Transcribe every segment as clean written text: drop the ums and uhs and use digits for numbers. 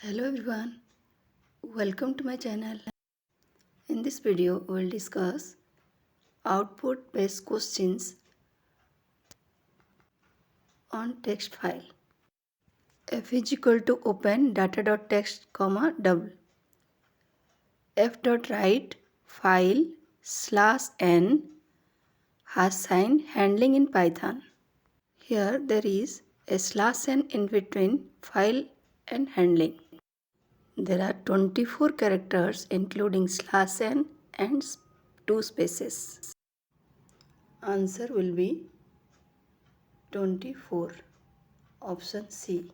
Hello everyone, welcome to my channel. In this video, we will discuss output based questions on text file. F is equal to open data.text, double. F dot write file /n has sign handling in Python. Here there is a /n in between file and handling. There are 24 characters including /n and 2 spaces. Answer will be 24. Option C.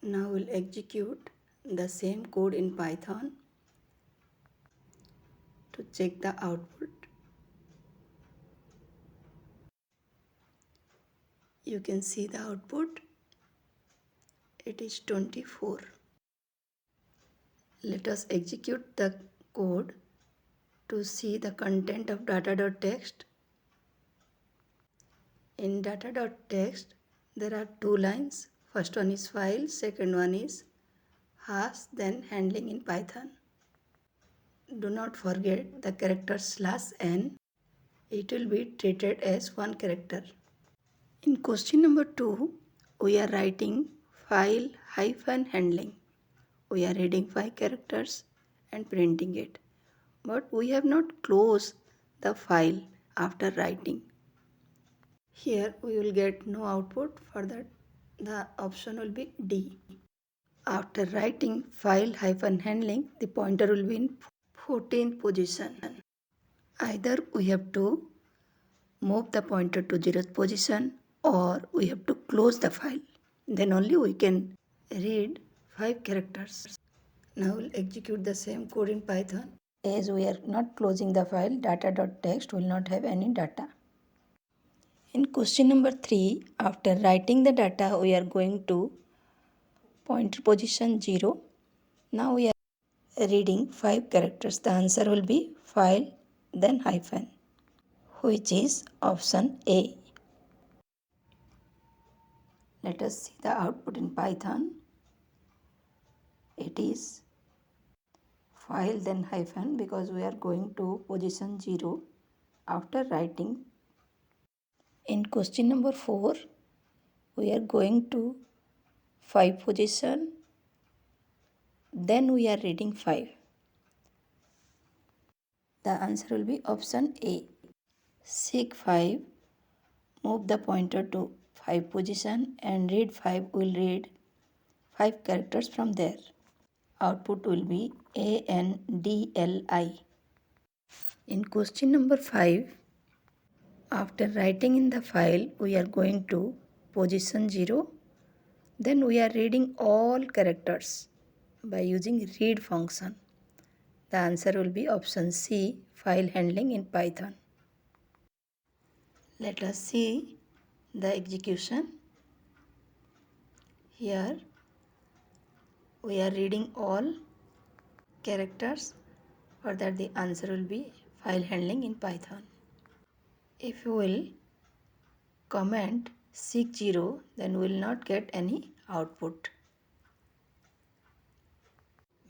Now we'll execute the same code in Python to check the output. You can see the output. It is 24. Let us execute the code to see the content of data.text. In data.text, there are two lines. First one is file, second one is hash, then handling in Python. Do not forget the character /n. It will be treated as one character. In question number 2, we are writing file hyphen handling. We are reading 5 characters and printing it. But we have not closed the file after writing. Here we will get no output. For that, the option will be D. After writing file hyphen handling, the pointer will be in 14th position. Either we have to move the pointer to 0th position or we have to close the file. Then only we can read 5 characters. Now we'll execute the same code in Python. As we are not closing the file, data.text will not have any data. In question number 3, after writing the data, we are going to pointer position 0. Now we are reading 5 characters. The answer will be file then hyphen, which is option A. Let us see the output in Python. It is file then hyphen because we are going to position 0 after writing. In question number 4, we are going to 5 position, then we are reading 5. The answer will be option A. Seek 5, move the pointer to 5 position and read 5. Will read 5 characters from there. Output will be ANDLI. In question number 5, after writing in the file, we are going to position 0. Then we are reading all characters by using read function. The answer will be option C, file handling in Python. Let us see the execution. Here we are reading all characters. For that the answer will be file handling in Python. If you will comment seek 0, then we will not get any output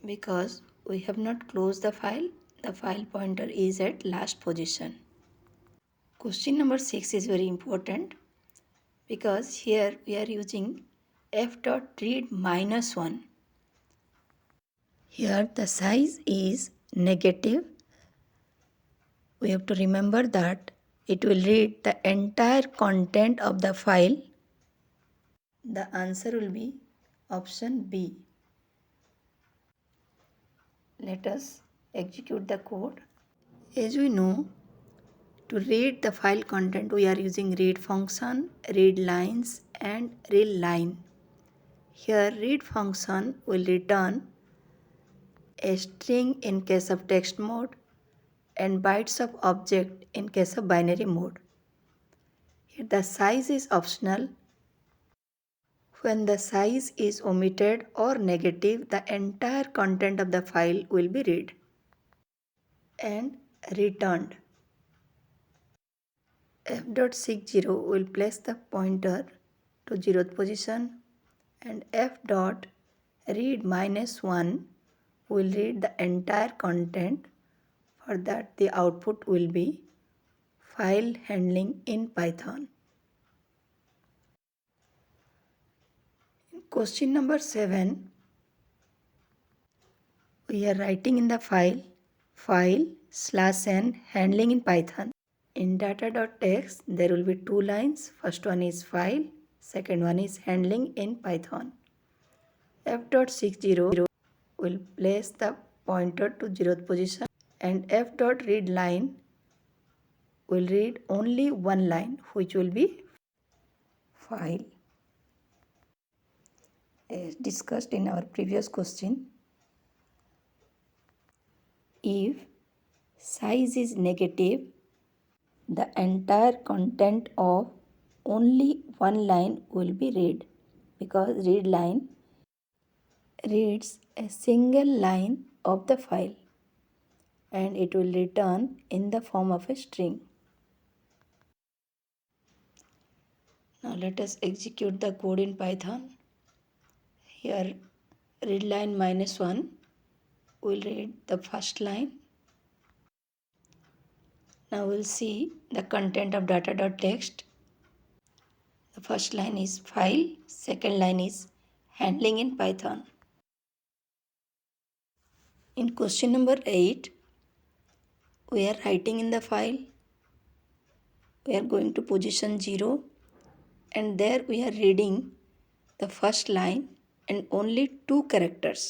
because we have not closed the file. The file pointer is at last position. Question number 6 is very important because here we are using f.read -1. Here the size is negative. We have to remember that it will read the entire content of the file. The answer will be option B. Let us execute the code. As we know, to read the file content, we are using read function, read lines and read line. Here read function will return a string in case of text mode and bytes of object in case of binary mode. Here the size is optional. When the size is omitted or negative, the entire content of the file will be read and returned. f.60 will place the pointer to 0th position, and f.read -1 will read the entire content. For that, the output will be file handling in Python. In question number 7, we are writing in the file/n handling in Python. In data.txt, there will be two lines. First one is file, second one is handling in Python. f.60 will place the pointer to 0th position, and f.read line will read only one line, which will be file. As discussed in our previous question, if size is negative, the entire content of only one line will be read, because read line reads a single line of the file and it will return in the form of a string. Now let us execute the code in Python. Here read line -1 will read the first line. Now we'll see the content of data.txt. The first line is file, second line is handling in Python. In question number 8, we are writing in the file. We are going to position 0, and there we are reading the first line and only 2 characters.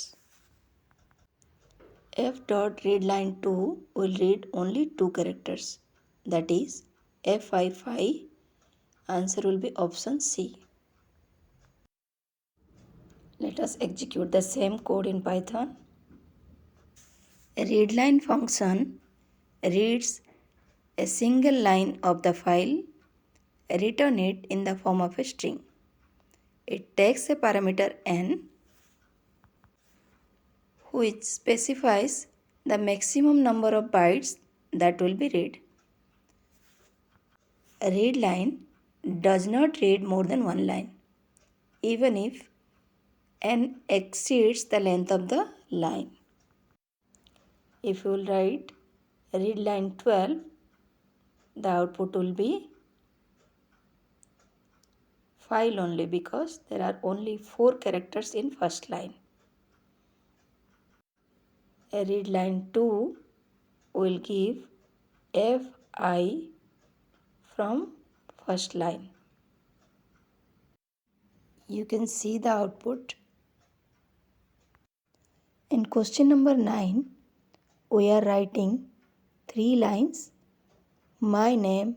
f.readLine2 will read only 2 characters, that is F55. Answer will be option C. Let us execute the same code in Python. A readLine function reads a single line of the file, return it in the form of a string. It takes a parameter n, which specifies the maximum number of bytes that will be read. A read line does not read more than one line, even if n exceeds the length of the line. If you will write read line 12, the output will be file only, because there are only 4 characters in first line. A read line 2 will give fi from first line. You can see the output. In question number 9, we are writing 3 lines. My name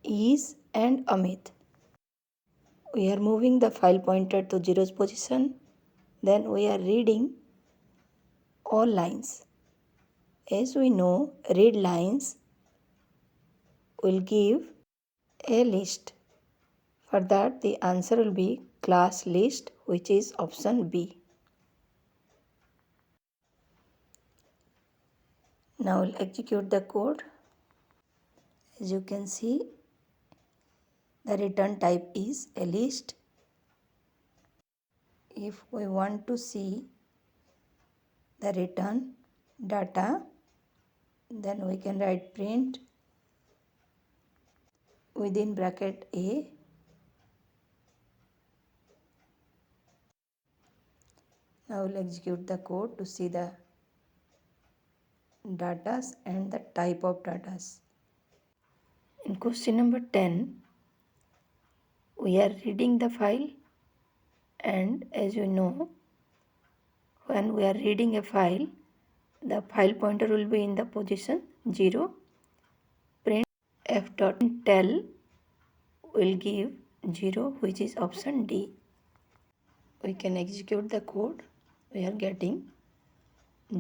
is and Amit. We are moving the file pointer to 0th position. Then we are reading all lines. As we know, read lines will give a list. For that, the answer will be class list, which is option B. Now we'll execute the code. As you can see, the return type is a list. If we want to see the return data, then we can write print within bracket A. Now we'll execute the code to see the datas and the type of datas. In question number 10, we are reading the file, and as you know, when we are reading a file, the file pointer will be in the position 0. Print f.tell will give 0, which is option D. We can execute the code. We are getting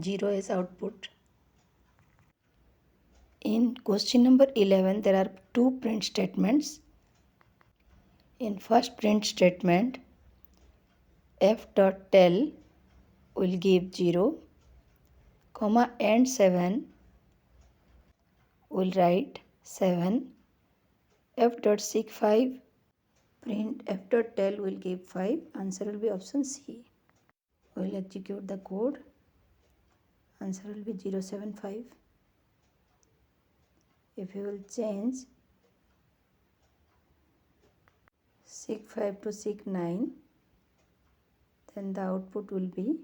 0 as output. In question number 11, there are 2 print statements. In first print statement, f.tell will give 0, comma and 7 we'll write 7. F dot seek 5. Print F dot tell will give 5. Answer will be option C. We'll execute the code. Answer will be 075. If you will change seek 5 to seek 9, then the output will be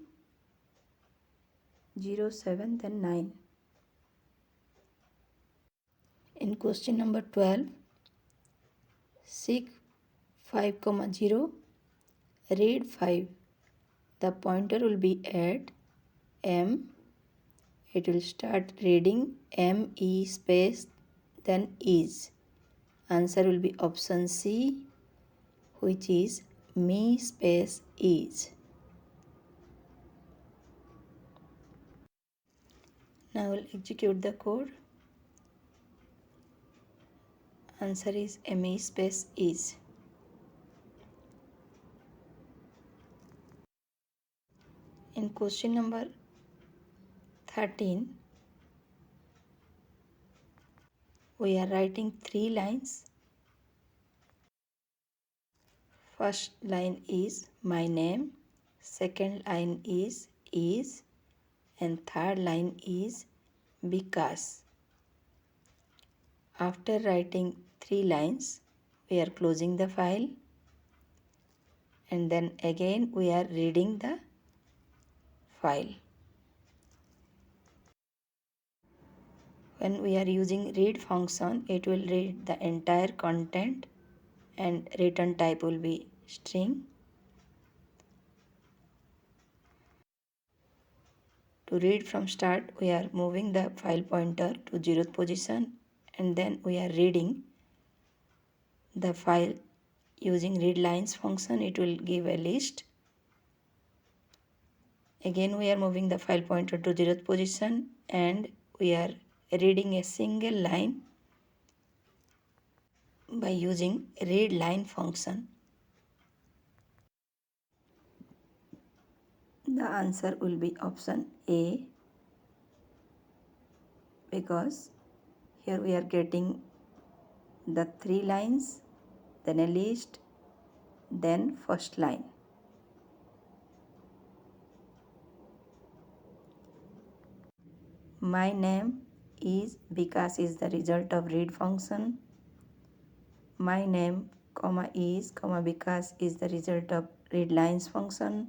0, 7, then 9. In question number 12, seek 5, 0, read 5. The pointer will be at M. It will start reading M-E space then is. Answer will be option C, which is me space is. Now we'll execute the code. Answer is me space is. In question number 13, we are writing 3 lines. First line is my name, second line is, and third line is because. After writing 3 lines, we are closing the file, and then again we are reading the file. When we are using read function, it will read the entire content and return type will be string. To read from start, we are moving the file pointer to 0th position, and then we are reading the file using read lines function. It will give a list. Again we are moving the file pointer to 0th position, and we are reading a single line by using read line function. The answer will be option A, because here we are getting the 3 lines, then a list, then first line. My name is because is the result of read function. My name, is, because is the result of read lines function.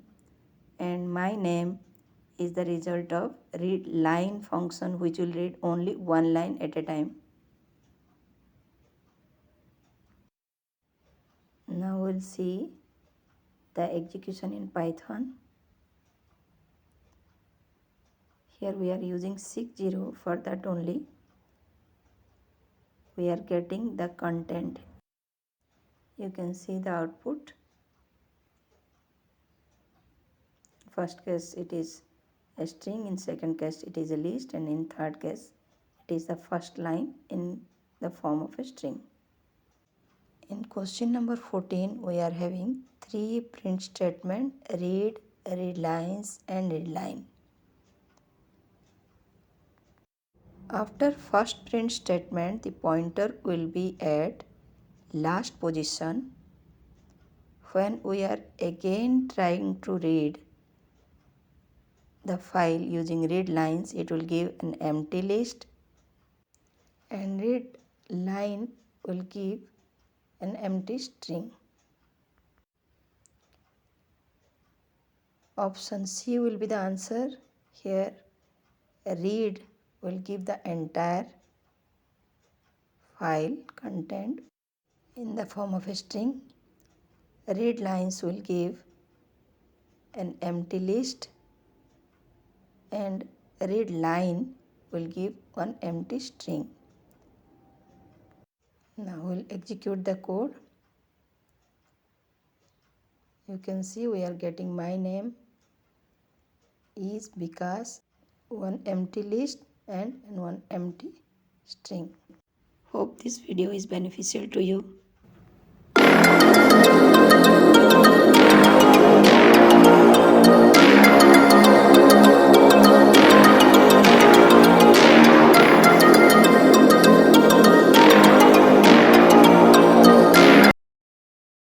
And my name is the result of read line function, which will read only one line at a time. Now we'll see the execution in Python. Here we are using 60. For that only we are getting the content. You can see the output. First case it is a string, in second case it is a list, and in third case it is the first line in the form of a string. In question number 14, we are having 3 print statement: read, read lines, and read line. After first print statement, the pointer will be at last position. When we are again trying to read the file using read lines, it will give an empty list, and read line will give an empty string. Option C will be the answer. Here read will give the entire file content in the form of a string. Read lines will give an empty list, and read line will give one empty string. Now we'll execute the code. You can see we are getting my name is because, one empty list and one empty string. Hope this video is beneficial to you.